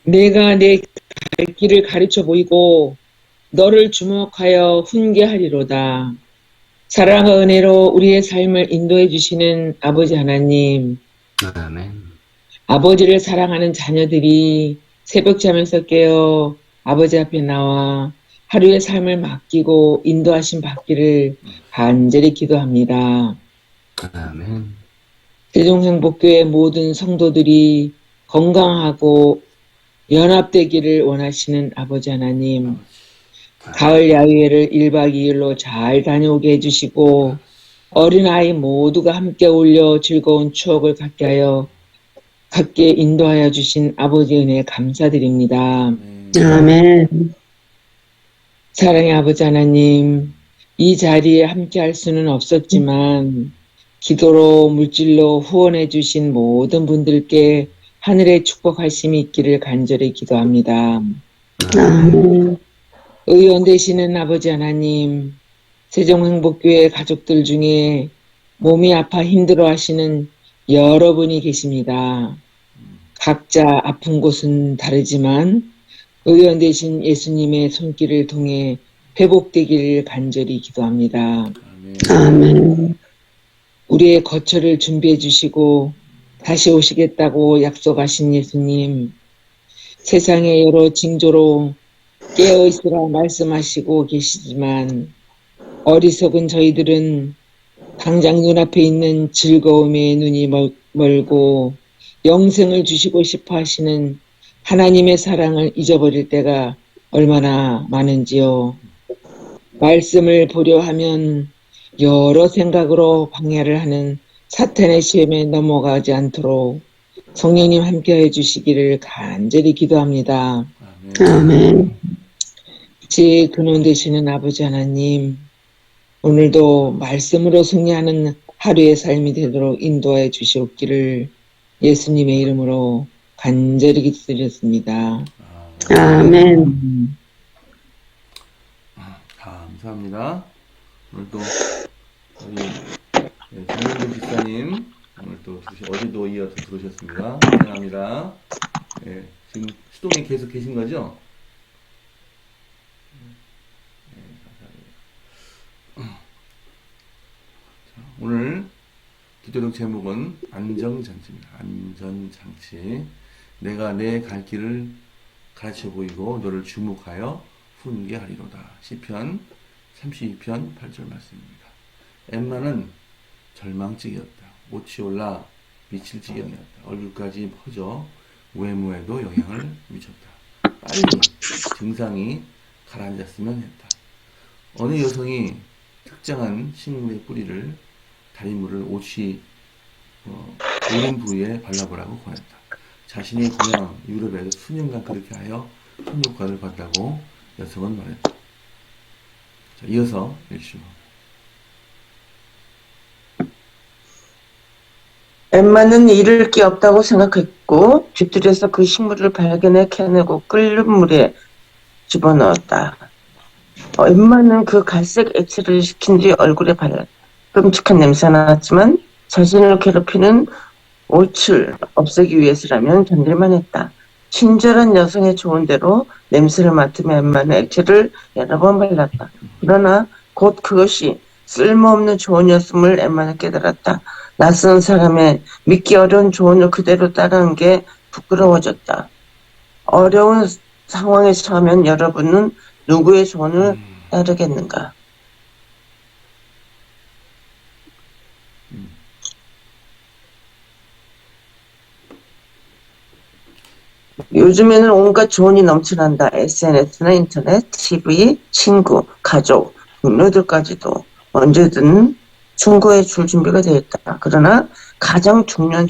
내가 내 갈 길을 가르쳐 보이고 너를 주목하여 훈계하리로다. 사랑과 은혜로 우리의 삶을 인도해 주시는 아버지 하나님, 아멘. 아버지를 사랑하는 자녀들이 새벽잠에서 깨어 아버지 앞에 나와 하루의 삶을 맡기고 인도하심 받기를 간절히 기도합니다. 아멘. 세종행복교회 모든 성도들이 건강하고 연합되기를 원하시는 아버지 하나님, 가을 야유회를 1박 2일로 잘 다녀오게 해주시고 어린아이 모두가 함께 어울려 즐거운 추억을 갖게 인도하여 주신 아버지 은혜에 감사드립니다. 아멘. 사랑의 아버지 하나님, 이 자리에 함께 할 수는 없었지만 기도로 물질로 후원해 주신 모든 분들께 하늘의 축복하심이 있기를 간절히 기도합니다. 아멘. 의원 되시는 아버지 하나님, 세종행복교회 가족들 중에 몸이 아파 힘들어 하시는 여러분이 계십니다. 각자 아픈 곳은 다르지만 의원 되신 예수님의 손길을 통해 회복되기를 간절히 기도합니다. 아멘. 우리의 거처를 준비해 주시고 다시 오시겠다고 약속하신 예수님, 세상의 여러 징조로 깨어있으라 말씀하시고 계시지만 어리석은 저희들은 당장 눈앞에 있는 즐거움에 눈이 멀고 영생을 주시고 싶어 하시는 하나님의 사랑을 잊어버릴 때가 얼마나 많은지요. 말씀을 보려 하면 여러 생각으로 방해를 하는 사탄의 시험에 넘어가지 않도록 성령님 함께해 주시기를 간절히 기도합니다. 아멘. 제 근원 되시는 아버지 하나님, 오늘도 말씀으로 승리하는 하루의 삶이 되도록 인도해 주시옵기를 예수님의 이름으로 간절히 기도드렸습니다. 아멘. 감사합니다. 오늘도 우리 장현준 집사님 오늘 또 어제도 이어서 들어오셨습니다. 환영합니다. 네, 지금 수동에 계속 계신 거죠? 오늘 기도록 제목은 안정장치입니다. 안전장치. 내가 내 갈 길을 가르쳐 보이고 너를 주목하여 훈계하리로다. 시편 32편 8절 말씀입니다. 엠마는 절망적이었다. 옷이 올라 미칠 지경이었다. 얼굴까지 퍼져 외모에도 영향을 미쳤다. 빨리 증상이 가라앉았으면 했다. 어느 여성이 특정한 식물의 뿌리를 다리물을 옷이 오른 부위에 발라보라고 권했다. 자신의 고향 유럽에서 수년간 그렇게 하여 큰 효과를 봤다고 여성은 말했다. 자, 이어서 읽시오. 엠마는 잃을 게 없다고 생각했고 뒤뜰에서 그 식물을 발견해 캐내고 끓는 물에 집어넣었다. 엠마는 그 갈색 액체를 식힌 뒤 얼굴에 발랐다. 끔찍한 냄새가 났지만 자신을 괴롭히는 옷을 없애기 위해서라면 견딜만 했다. 친절한 여성의 조언 대로 냄새를 맡으며 엠마는 액체를 여러 번 발랐다. 그러나 곧 그것이 쓸모없는 조언이었음을 엠마는 깨달았다. 낯선 사람의 믿기 어려운 조언을 그대로 따르는 게 부끄러워졌다. 어려운 상황에 처하면 여러분은 누구의 조언을 따르겠는가? 요즘에는 온갖 조언이 넘쳐난다. SNS나 인터넷, TV, 친구, 가족, 동료들까지도 언제든 충고해 줄 준비가 되어 있다. 그러나 가장 중요한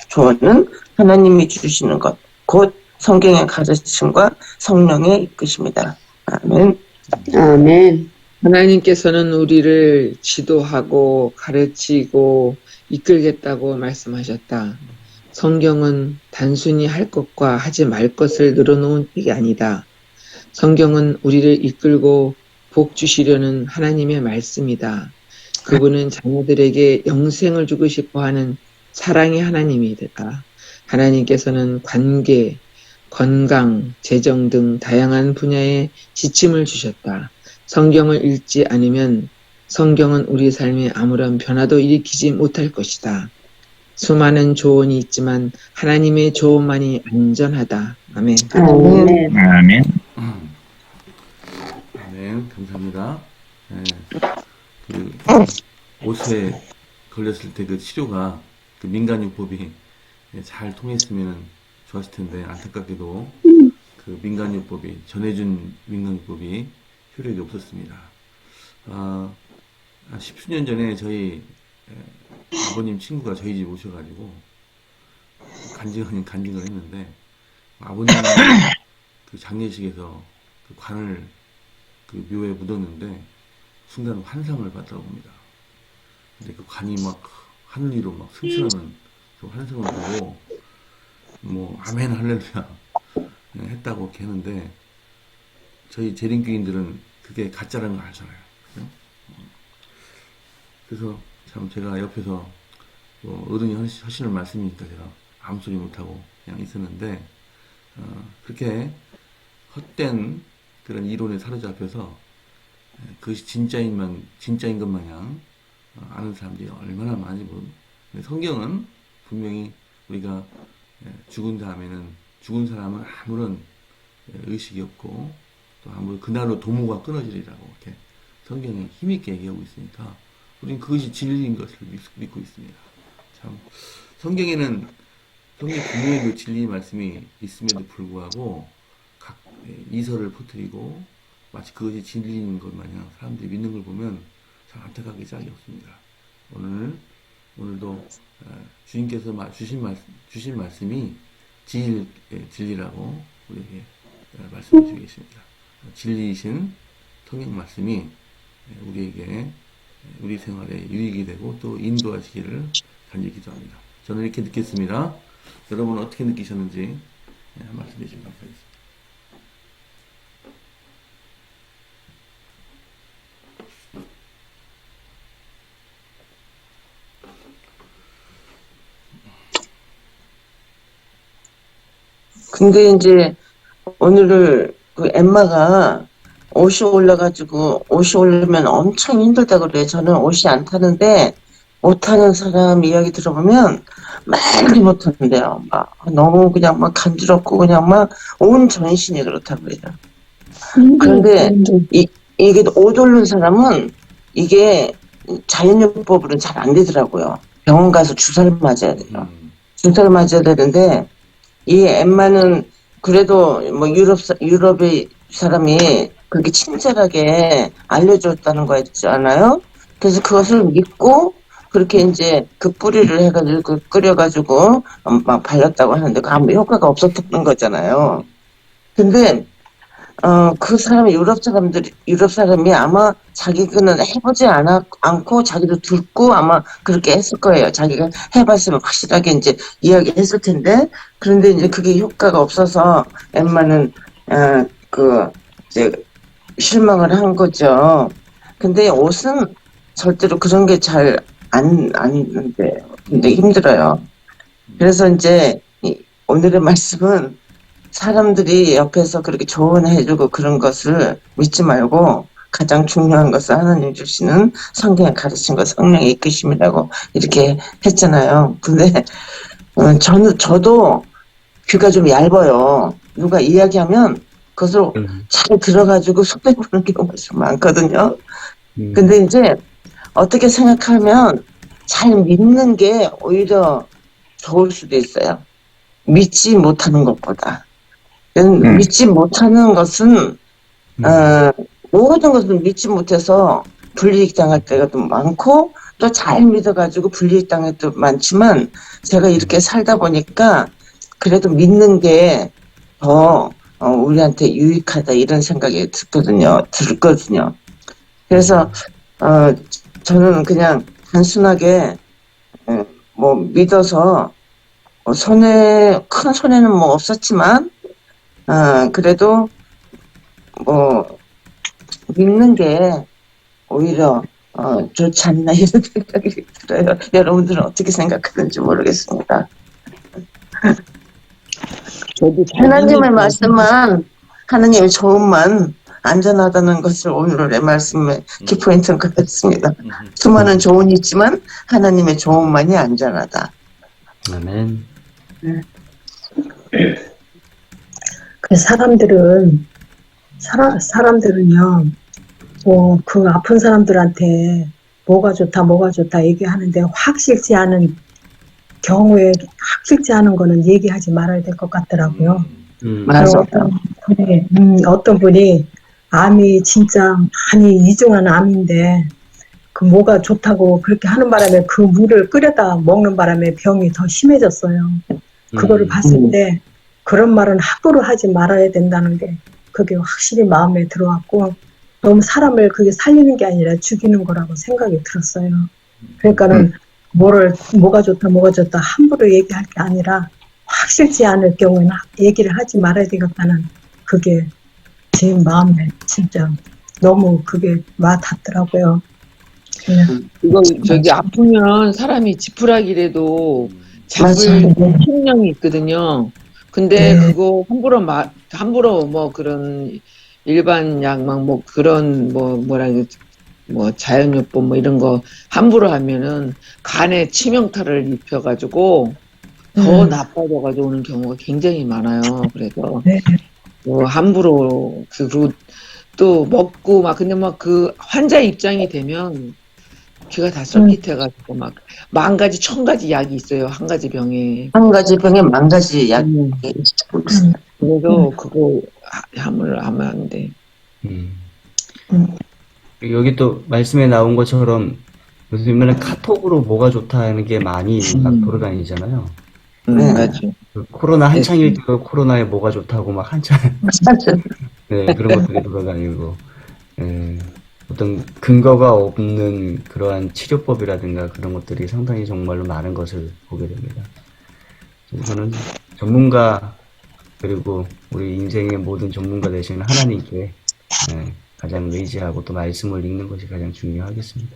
조언은 하나님이 주시는 것, 곧 성경의 가르침과 성령의 이끄심이다. 아멘. 아멘. 하나님께서는 우리를 지도하고 가르치고 이끌겠다고 말씀하셨다. 성경은 단순히 할 것과 하지 말 것을 늘어놓은 책이 아니다. 성경은 우리를 이끌고 복 주시려는 하나님의 말씀이다. 그분은 자녀들에게 영생을 주고 싶어 하는 사랑의 하나님이다. 하나님께서는 관계, 건강, 재정 등 다양한 분야에 지침을 주셨다. 성경을 읽지 않으면 성경은 우리 삶에 아무런 변화도 일으키지 못할 것이다. 수많은 조언이 있지만 하나님의 조언만이 안전하다. 아멘. 아멘. 아멘. 네, 감사합니다. 네, 그 옷에 걸렸을 때 그 치료가 그 민간요법이 잘 통했으면 좋았을 텐데 안타깝게도 그 민간요법이 전해준 민간요법이 효력이 없었습니다. 한 십수년 전에 저희 아버님 친구가 저희 집 오셔가지고 간증을 했는데 아버님 그 장례식에서 그 관을 그 묘에 묻었는데 순간 환상을 봤다고 합니다. 근데 그 관이 막 하늘 위로 막 승천하는 그 환상을 보고 뭐 아멘 할렐루야 했다고 이렇게 했는데 저희 재림교인들은 그게 가짜라는 걸 알잖아요. 그죠? 그래서 참 제가 옆에서 뭐 어른이 하시는 말씀이니까 제가 아무 소리 못하고 그냥 있었는데 그렇게 헛된 그런 이론에 사로잡혀서 그것이 진짜인 것 마냥 아는 사람들이 얼마나 많이 모릅니다. 성경은 분명히 우리가 죽은 다음에는 죽은 사람은 아무런 의식이 없고 또 아무런 그날로 도무가 끊어지리라고 이렇게 성경에 힘있게 얘기하고 있으니까 우리는 그것이 진리인 것을 믿고 있습니다. 참 성경에는 성경 분명히 그 진리의 말씀이 있음에도 불구하고 각 이설을 퍼뜨리고 마치 그것이 진리인 것 마냥 사람들이 믿는 걸 보면 참 안타깝게 짝이 없습니다. 오늘도 주님께서 주신 말씀이 진리라고 우리에게 말씀해 주고 계십니다. 진리이신 성경 말씀이 우리에게 우리 생활에 유익이 되고 또 인도하시기를 간절히 기도합니다. 저는 이렇게 느꼈습니다. 여러분은 어떻게 느끼셨는지 한 말씀 해주시면 감사하겠습니다. 근데 이제 오늘을 그 엠마가 옷이 올라가지고 옷이 오르면 엄청 힘들다 그래요. 저는 옷이 안 타는데 못 타는 사람 이야기 들어보면 말도 못 하는데요. 막 너무 그냥 막 간지럽고 그냥 막 온 전신이 그렇다고 그래요. 그런데 이게 옷 오른 사람은 이게 자연요법으로는 잘 안 되더라고요. 병원 가서 주사를 맞아야 돼요. 주사를 맞아야 되는데 이 엠마는 그래도 뭐 유럽의 사람이 그렇게 친절하게 알려줬다는 거 있잖아요. 그래서 그것을 믿고 그렇게 이제 그 뿌리를 해가지고 끓여가지고 막 발랐다고 하는데 그 아무 효과가 없었다는 거잖아요. 근데 그 사람이 유럽 사람이 아마 자기는 해보지 않고 자기도 듣고 아마 그렇게 했을 거예요. 자기가 해봤으면 확실하게 이제 이야기했을 텐데, 그런데 이제 그게 효과가 없어서 엠마는, 이제 실망을 한 거죠. 근데 옷은 절대로 그런 게 잘 안 돼요. 근데 힘들어요. 그래서 이제 오늘의 말씀은 사람들이 옆에서 그렇게 조언해주고 그런 것을 믿지 말고 가장 중요한 것은 하나님 주시는 성경에 가르친 것, 성령의 이끄심이라고 이렇게 했잖아요. 근데 저도 귀가 좀 얇아요. 누가 이야기하면 그것을 잘 들어가지고 속에 보는 경우가 좀 많거든요. 근데 이제 어떻게 생각하면 잘 믿는 게 오히려 좋을 수도 있어요. 믿지 못하는 것보다. 믿지 못하는 것은 모든 것을 믿지 못해서 불이익 당할 때가 또 많고 또 잘 믿어가지고 불이익 당할 때도 많지만 제가 이렇게 살다 보니까 그래도 믿는 게 더 우리한테 유익하다 이런 생각이 들거든요. 그래서 저는 그냥 단순하게 뭐 믿어서 큰 손해는 뭐 없었지만 그래도 뭐 믿는 게 오히려 좋지 않나 이런 생각이 들어요. 여러분들은 어떻게 생각하는지 모르겠습니다. 저도 잘 하나님의 믿는다. 말씀만, 하나님의 조언만 안전하다는 것을 오늘의 말씀의 키포인트로 갖겠습니다. 수많은 조언이 있지만 하나님의 조언만이 안전하다. 아멘. 그 사람들은요, 그 아픈 사람들한테 뭐가 좋다 얘기하는데 확실치 않은 경우에 확실치 않은 거는 얘기하지 말아야 될 것 같더라고요. 맞아. 어떤 분이 암이 진짜 많이 이중한 암인데 그 뭐가 좋다고 그렇게 하는 바람에 그 물을 끓여다 먹는 바람에 병이 더 심해졌어요. 그거를 봤을 때 그런 말은 함부로 하지 말아야 된다는 게 그게 확실히 마음에 들어왔고 너무 사람을 그게 살리는 게 아니라 죽이는 거라고 생각이 들었어요. 그러니까는 뭐가 좋다 함부로 얘기할 게 아니라 확실치 않을 경우에는 얘기를 하지 말아야 되겠다는 그게 제 마음에 진짜 너무 그게 와닿더라고요. 이거 저기 아프면 사람이 지푸라기라도 잡을 맞아요. 힘량이 있거든요. 근데 네. 그거 함부로 뭐 그런 일반 약막 뭐 그런 뭐 자연요법 뭐 이런 거 함부로 하면은 간에 치명타를 입혀가지고 더 나빠져가지고 오는 경우가 굉장히 많아요. 그래서 네. 뭐 함부로 그리고 또 먹고 막 근데 막 그 환자 입장이 되면 귀가 다 쏠깃해가지고 막 만 가지 천 가지 약이 있어요. 한 가지 병에. 한 가지 병에 만 가지 약이 음. 있습니다. 그래서 그거 함을 하면 안 돼. 여기 또 말씀에 나온 것처럼 요즘에는 카톡으로 뭐가 좋다 하는 게 많이 막 돌아다니잖아요. 맞아. 그 코로나 한창일 때 코로나에 뭐가 좋다고 막 한창 네, 그런 것들이 돌아다니고 어떤 근거가 없는 그러한 치료법이라든가 그런 것들이 상당히 정말로 많은 것을 보게 됩니다. 저는 전문가 그리고 우리 인생의 모든 전문가 되시는 하나님께 가장 의지하고 또 말씀을 읽는 것이 가장 중요하겠습니다.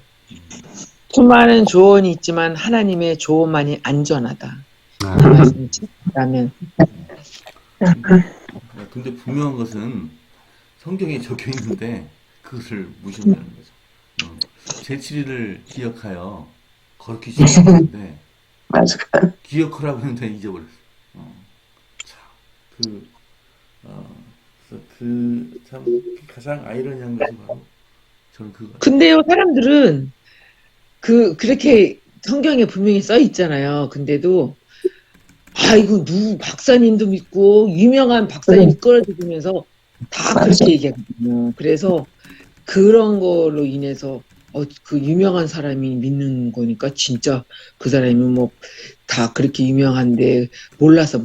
수많은 조언이 있지만 하나님의 조언만이 안전하다. 아, 그 말씀이 진짜라면 근데 분명한 것은 성경에 적혀 있는데 그것을 무시한다는 거죠. 제7일을 기억하여 거룩히 지키는데 맞아. 기억하라고 했는데 잊어버렸어. 참 가장 아이러니한 것이 바로 저는 그거. 근데요, 사람들은 그렇게 성경에 분명히 써 있잖아요. 근데도 이거 박사님도 믿고 유명한 박사님 이끌어주면서 다 그렇게 얘기하거든요. 그래서 그런 걸로 인해서 그 유명한 사람이 믿는 거니까 진짜 그 사람이 뭐 다 그렇게 유명한데 몰라서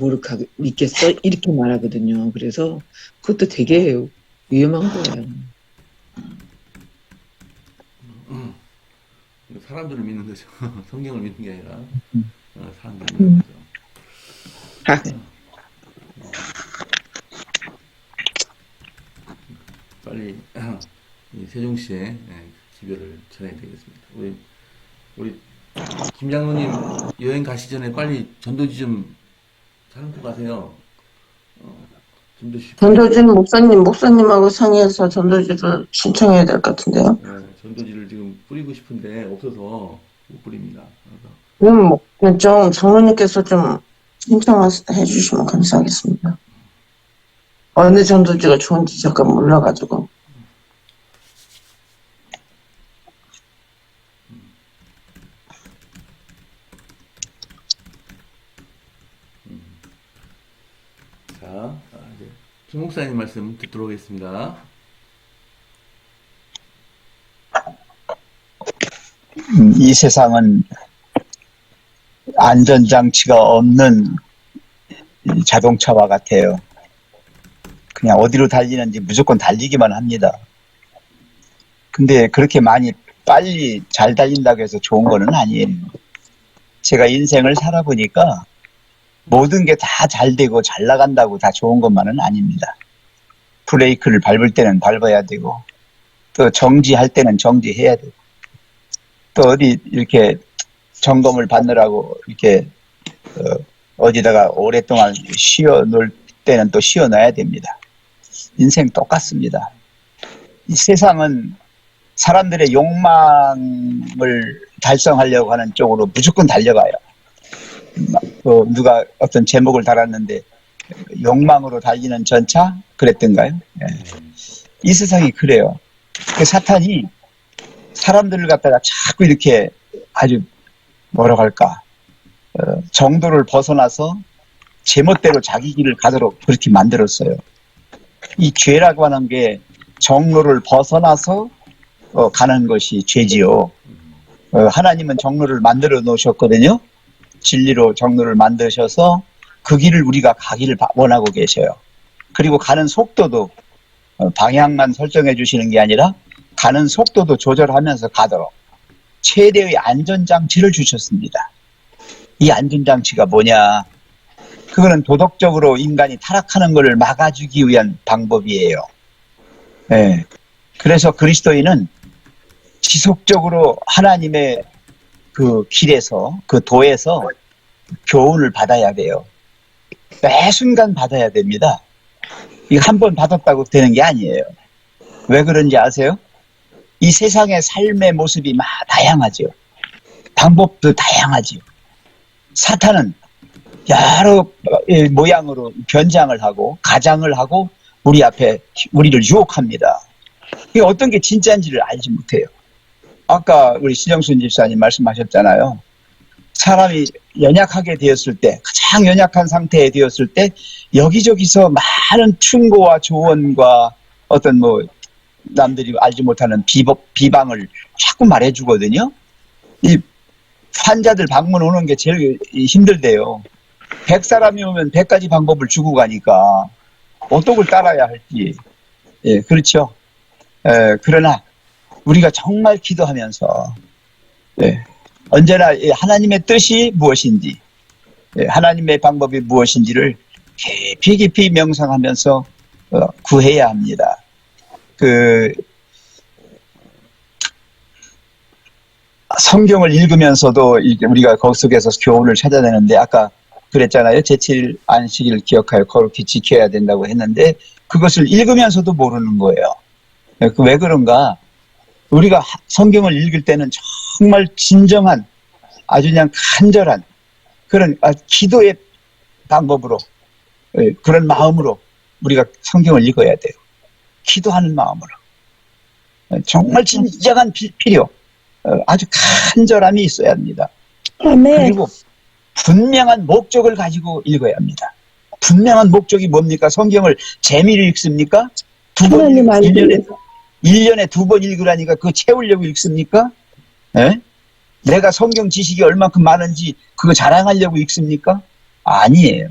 믿겠어? 이렇게 말하거든요. 그래서 그것도 되게 위험한 거예요. 사람들을 믿는 거죠. 성경을 믿는 게 아니라 사람들을 믿는 거죠. 빨리 이 세종시에 기별을 전해야 되겠습니다. 우리 김 장로님 여행 가시 전에 빨리 전도지 좀 사놓고 가세요. 전도지 목사님하고 상의해서 전도지를 신청해야 될 것 같은데요. 전도지를 지금 뿌리고 싶은데 없어서 못 뿌립니다. 그럼 좀 장로님께서 좀 신청해 주시면 감사하겠습니다. 어느 전도지가 좋은지 잠깐 몰라가지고. 자, 이제 김 목사님 말씀 듣도록 하겠습니다. 이 세상은 안전장치가 없는 자동차와 같아요. 그냥 어디로 달리는지 무조건 달리기만 합니다. 근데 그렇게 많이 빨리 잘 달린다고 해서 좋은 거는 아니에요. 제가 인생을 살아보니까 모든 게 다 잘 되고 잘 나간다고 다 좋은 것만은 아닙니다. 브레이크를 밟을 때는 밟아야 되고 또 정지할 때는 정지해야 되고 또 어디 이렇게 점검을 받느라고 이렇게 어디다가 오랫동안 쉬어 놓을 때는 또 쉬어놔야 됩니다. 인생 똑같습니다. 이 세상은 사람들의 욕망을 달성하려고 하는 쪽으로 무조건 달려가요. 누가 어떤 제목을 달았는데 욕망으로 달리는 전차 그랬던가요? 예. 이 세상이 그래요. 그 사탄이 사람들을 갖다가 자꾸 이렇게 아주 뭐라고 할까 정도를 벗어나서 제멋대로 자기 길을 가도록 그렇게 만들었어요. 이 죄라고 하는 게 정로를 벗어나서 가는 것이 죄지요. 하나님은 정로를 만들어 놓으셨거든요. 진리로 정로를 만드셔서 그 길을 우리가 가기를 원하고 계셔요. 그리고 가는 속도도 방향만 설정해 주시는 게 아니라 가는 속도도 조절하면서 가도록 최대의 안전장치를 주셨습니다. 이 안전장치가 뭐냐? 그거는 도덕적으로 인간이 타락하는 것을 막아주기 위한 방법이에요. 네. 그래서 그리스도인은 지속적으로 하나님의 그 길에서, 그 도에서 교훈을 받아야 돼요. 매 순간 받아야 됩니다. 이거 한 번 받았다고 되는 게 아니에요. 왜 그런지 아세요? 이 세상의 삶의 모습이 막 다양하죠. 방법도 다양하죠. 사탄은 여러 모양으로 변장을 하고 가장을 하고 우리 앞에 우리를 유혹합니다. 이게 어떤 게 진짜인지를 알지 못해요. 아까 우리 신영순 집사님 말씀하셨잖아요. 사람이 연약하게 되었을 때, 가장 연약한 상태에 되었을 때 여기저기서 많은 충고와 조언과 어떤 남들이 알지 못하는 비방을 자꾸 말해주거든요. 이 환자들 방문 오는 게 제일 힘들대요. 100사람이 오면 100가지 방법을 주고 가니까 어떤 걸 따라야 할지. 예, 그렇죠. 그러나 우리가 정말 기도하면서 언제나 하나님의 뜻이 무엇인지, 하나님의 방법이 무엇인지를 깊이 명상하면서 구해야 합니다. 성경을 읽으면서도 우리가 거기 속에서 교훈을 찾아내는데 아까 그랬잖아요. 제7일 안식일을 기억하여 거룩히 지켜야 된다고 했는데 그것을 읽으면서도 모르는 거예요. 왜 그런가? 우리가 성경을 읽을 때는 정말 진정한 아주 그냥 간절한 그런 기도의 방법으로 그런 마음으로 우리가 성경을 읽어야 돼요. 기도하는 마음으로. 정말 진정한 필요, 아주 간절함이 있어야 합니다. 그리고 분명한 목적을 가지고 읽어야 합니다. 분명한 목적이 뭡니까? 성경을 재미를 읽습니까? 1년에 2번 읽으라니까 그거 채우려고 읽습니까? 내가 성경 지식이 얼만큼 많은지 그거 자랑하려고 읽습니까? 아니에요.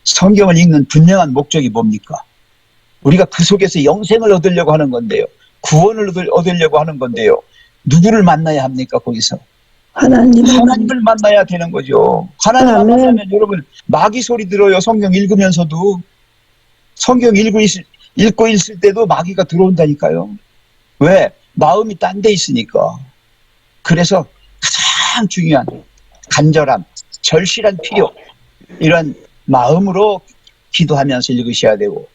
성경을 읽는 분명한 목적이 뭡니까? 우리가 그 속에서 영생을 얻으려고 하는 건데요. 구원을 얻으려고 하는 건데요. 누구를 만나야 합니까? 거기서 하나님을 만나야 되는 거죠. 하나님 안 만나면 여러분 마귀 소리 들어요. 성경 읽으면서도. 성경 읽고 있을 때도 마귀가 들어온다니까요. 왜? 마음이 딴 데 있으니까. 그래서 가장 중요한 간절함, 절실한 필요, 이런 마음으로 기도하면서 읽으셔야 되고,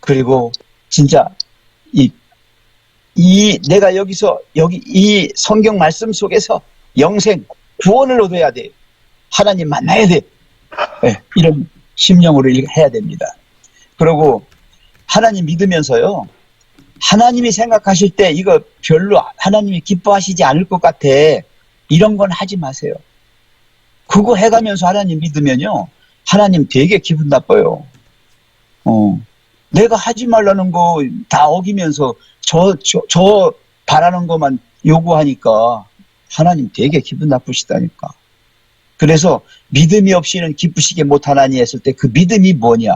그리고 진짜 내가 여기 이 성경 말씀 속에서 영생, 구원을 얻어야 돼. 하나님 만나야 돼. 이런 심령으로 해야 됩니다. 그리고 하나님 믿으면서요. 하나님이 생각하실 때 이거 별로 하나님이 기뻐하시지 않을 것 같아. 이런 건 하지 마세요. 그거 해가면서 하나님 믿으면요. 하나님 되게 기분 나빠요. 내가 하지 말라는 거 다 어기면서 저 바라는 것만 요구하니까 하나님 되게 기분 나쁘시다니까. 그래서 믿음이 없이는 기쁘시게 못하나니 했을 때 그 믿음이 뭐냐.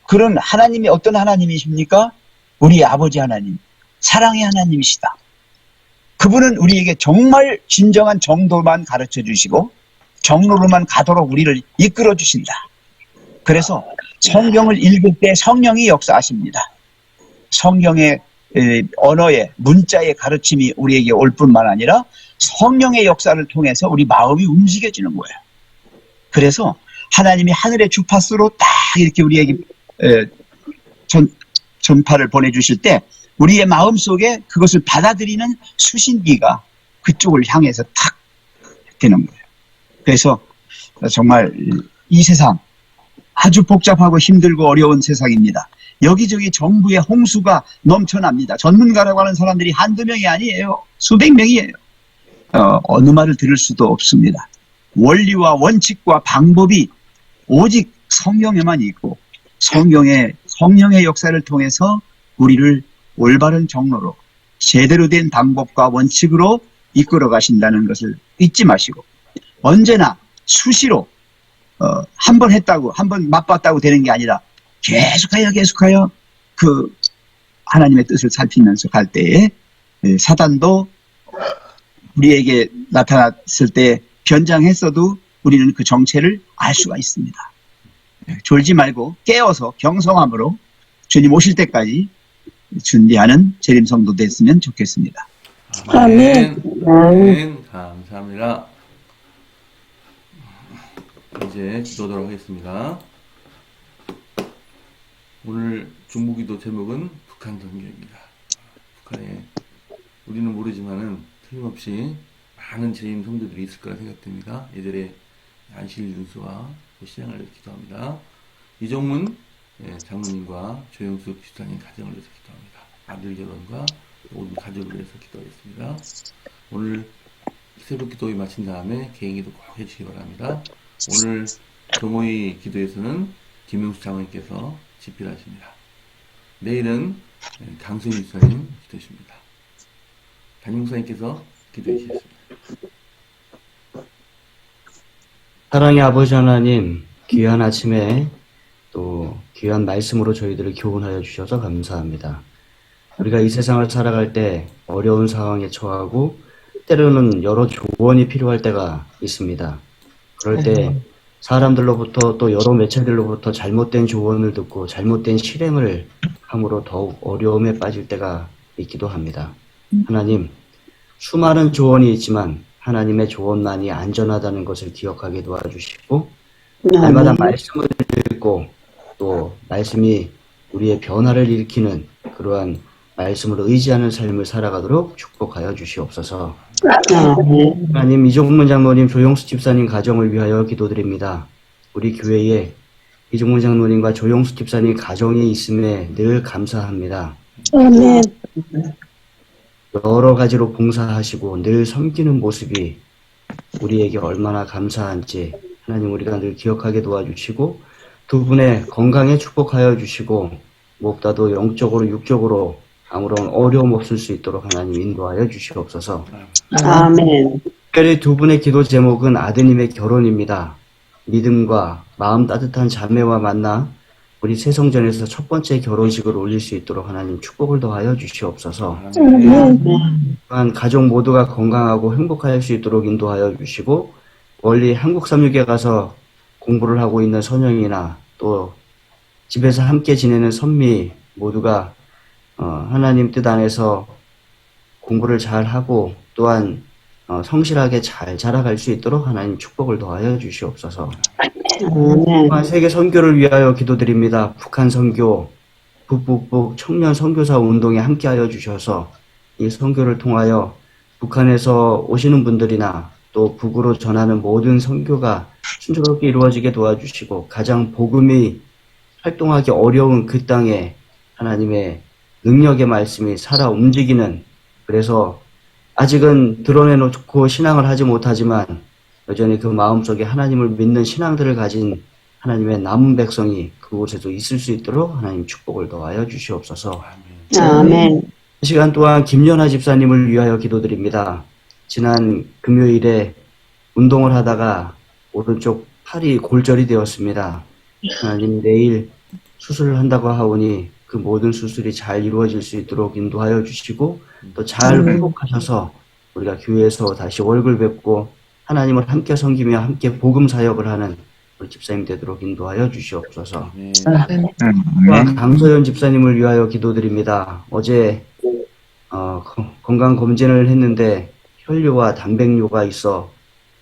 그런 하나님이 어떤 하나님이십니까? 우리 아버지 하나님, 사랑의 하나님이시다. 그분은 우리에게 정말 진정한 정도만 가르쳐 주시고 정로로만 가도록 우리를 이끌어 주신다. 그래서 성경을 읽을 때 성령이 역사하십니다. 성경의 언어의 문자의 가르침이 우리에게 올 뿐만 아니라 성령의 역사를 통해서 우리 마음이 움직여지는 거예요. 그래서 하나님이 하늘의 주파수로 딱 이렇게 우리에게 에, 전파를 보내주실 때 우리의 마음 속에 그것을 받아들이는 수신기가 그쪽을 향해서 탁 되는 거예요. 그래서 정말 이 세상 아주 복잡하고 힘들고 어려운 세상입니다. 여기저기 정부의 홍수가 넘쳐납니다. 전문가라고 하는 사람들이 한두 명이 아니에요. 수백 명이에요. 어느 말을 들을 수도 없습니다. 원리와 원칙과 방법이 오직 성경에만 있고 성령의 역사를 통해서 우리를 올바른 정로로 제대로 된 방법과 원칙으로 이끌어 가신다는 것을 잊지 마시고 언제나 수시로 한 번 했다고 한 번 맛봤다고 되는 게 아니라 계속하여 그 하나님의 뜻을 살피면서 갈 때에 사단도 우리에게 나타났을 때 변장했어도 우리는 그 정체를 알 수가 있습니다. 졸지 말고 깨어서 경성함으로 주님 오실 때까지 준비하는 재림성도 됐으면 좋겠습니다. 아멘. 아멘. 감사합니다. 이제 기도하도록 하겠습니다. 오늘 중보기도 제목은 북한 선교입니다. 북한에 우리는 모르지만은 틀림없이 많은 재림 성도들이 있을 거라 생각됩니다. 예전에 안실 윤수와 신앙을 기도합니다. 이정문 장로님과 조영숙 집사님 가정을 위해서 기도합니다. 아들 결혼과 모든 가족을 위해서 기도하겠습니다. 오늘 새벽 기도회 마친 다음에 개인기도 꼭 해주시기 바랍니다. 오늘 동호회 기도에서는 김용수 장로님께서 집필하십니다. 내일은 강순 집사님 기도하십니다. 담임 목사님께서 기도해 주시겠습니다. 사랑의 아버지 하나님, 귀한 아침에 또 귀한 말씀으로 저희들을 교훈하여 주셔서 감사합니다. 우리가 이 세상을 살아갈 때 어려운 상황에 처하고 때로는 여러 조언이 필요할 때가 있습니다. 그럴 때 사람들로부터 또 여러 매체들로부터 잘못된 조언을 듣고 잘못된 실행을 함으로 더욱 어려움에 빠질 때가 있기도 합니다. 하나님, 수많은 조언이 있지만 하나님의 조언만이 안전하다는 것을 기억하게 도와주시고 날마다 말씀을 읽고 또 말씀이 우리의 변화를 일으키는 그러한 말씀을 의지하는 삶을 살아가도록 축복하여 주시옵소서. 하나님, 이종문 장로님, 조용수 집사님 가정을 위하여 기도드립니다. 우리 교회에 이종문 장로님과 조용수 집사님 가정이 있음에 늘 감사합니다. 아멘. 여러 가지로 봉사하시고 늘 섬기는 모습이 우리에게 얼마나 감사한지 하나님 우리가 늘 기억하게 도와주시고 두 분의 건강에 축복하여 주시고 무엇보다도 영적으로 육적으로 아무런 어려움 없을 수 있도록 하나님 인도하여 주시옵소서. 아멘. 특별히 두 분의 기도 제목은 아드님의 결혼입니다. 믿음과 마음 따뜻한 자매와 만나 우리 새성전에서 첫 번째 결혼식을 올릴 수 있도록 하나님 축복을 더하여 주시옵소서. 또한 가족 모두가 건강하고 행복할 수 있도록 인도하여 주시고 멀리 한국 삼육에 가서 공부를 하고 있는 선영이나 또 집에서 함께 지내는 선미 모두가 하나님 뜻 안에서 공부를 잘하고 또한 성실하게 잘 자라갈 수 있도록 하나님 축복을 더하여 주시옵소서. 또한 세계 선교를 위하여 기도드립니다. 북한 선교, 북북북 청년 선교사 운동에 함께하여 주셔서 이 선교를 통하여 북한에서 오시는 분들이나 또 북으로 전하는 모든 선교가 순조롭게 이루어지게 도와주시고 가장 복음이 활동하기 어려운 그 땅에 하나님의 능력의 말씀이 살아 움직이는, 그래서 아직은 드러내놓고 신앙을 하지 못하지만 여전히 그 마음속에 하나님을 믿는 신앙들을 가진 하나님의 남은 백성이 그곳에도 있을 수 있도록 하나님 축복을 더하여 주시옵소서. 아멘. 이 시간 또한 김연아 집사님을 위하여 기도드립니다. 지난 금요일에 운동을 하다가 오른쪽 팔이 골절이 되었습니다. 하나님, 내일 수술을 한다고 하오니 그 모든 수술이 잘 이루어질 수 있도록 인도하여 주시고 또 잘 회복하셔서 우리가 교회에서 다시 얼굴 뵙고 하나님을 함께 섬기며 함께 복음 사역을 하는 우리 집사님 되도록 인도하여 주시옵소서. 강소연 집사님을 위하여 기도드립니다. 어제 건강 검진을 했는데 혈류와 단백뇨가 있어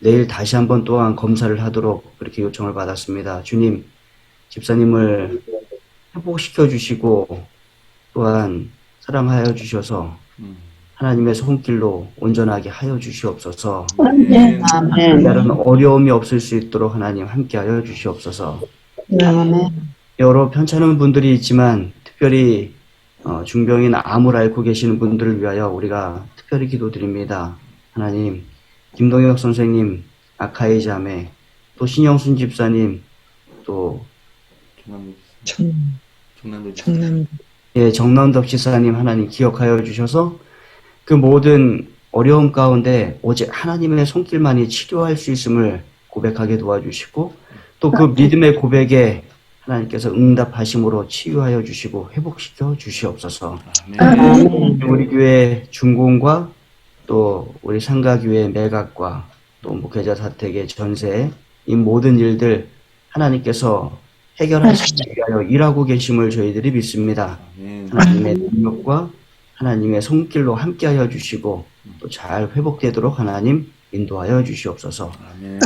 내일 다시 한번 또한 검사를 하도록 그렇게 요청을 받았습니다. 주님, 집사님을 회복시켜 주시고 또한 사랑하여 주셔서 하나님의 손길로 온전하게 하여 주시옵소서. 아멘. 아멘. 다른 어려움이 없을 수 있도록 하나님 함께하여 주시옵소서. 아멘. 여러 편찮은 분들이 있지만 특별히 중병인 암을 앓고 계시는 분들을 위하여 우리가 특별히 기도드립니다. 하나님, 김동혁 선생님, 아카이 자매, 또 신영순 집사님, 또 청남 예, 정남덕 지사님 하나님 기억하여 주셔서 그 모든 어려움 가운데 오직 하나님의 손길만이 치료할 수 있음을 고백하게 도와주시고 또 그 믿음의 고백에 하나님께서 응답하심으로 치유하여 주시고 회복시켜 주시옵소서. 아멘. 우리 교회 중공과 또 우리 상가교회 매각과 또 목회자 사택의 전세 이 모든 일들 하나님께서 해결하시기 위하여 일하고 계심을 저희들이 믿습니다. 아멘. 하나님의 능력과 하나님의 손길로 함께하여 주시고 또 잘 회복되도록 하나님 인도하여 주시옵소서. 아멘.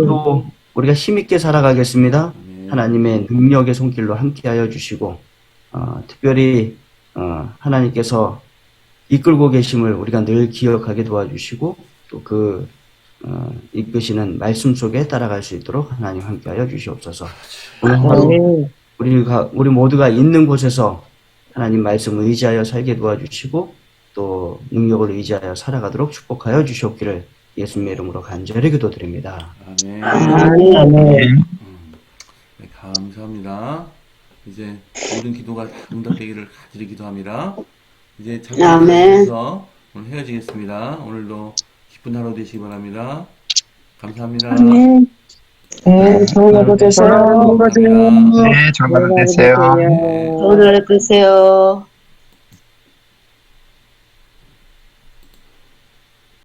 또 우리가 힘있게 살아가겠습니다. 아멘. 하나님의 능력의 손길로 함께하여 주시고 특별히 하나님께서 이끌고 계심을 우리가 늘 기억하게 도와주시고 또 그 이끄시는 말씀 속에 따라갈 수 있도록 하나님 함께하여 주시옵소서. 오늘 하루 우리 모두가 있는 곳에서 하나님 말씀을 의지하여 살게 도와주시고 또 능력을 의지하여 살아가도록 축복하여 주시옵기를 예수님의 이름으로 간절히 기도드립니다. 아멘. 아멘. 네, 감사합니다. 이제 모든 기도가 다 응답되기를 간절히 기도합니다. 이제 아멘. 작별에서 오늘 헤어지겠습니다. 오늘도 기쁜 하루 되시기 바랍니다. 감사합니다. 네, 좋은 하루 되세요. 감사합니다. 네, 좋은 하루 되세요. 오늘 드세요.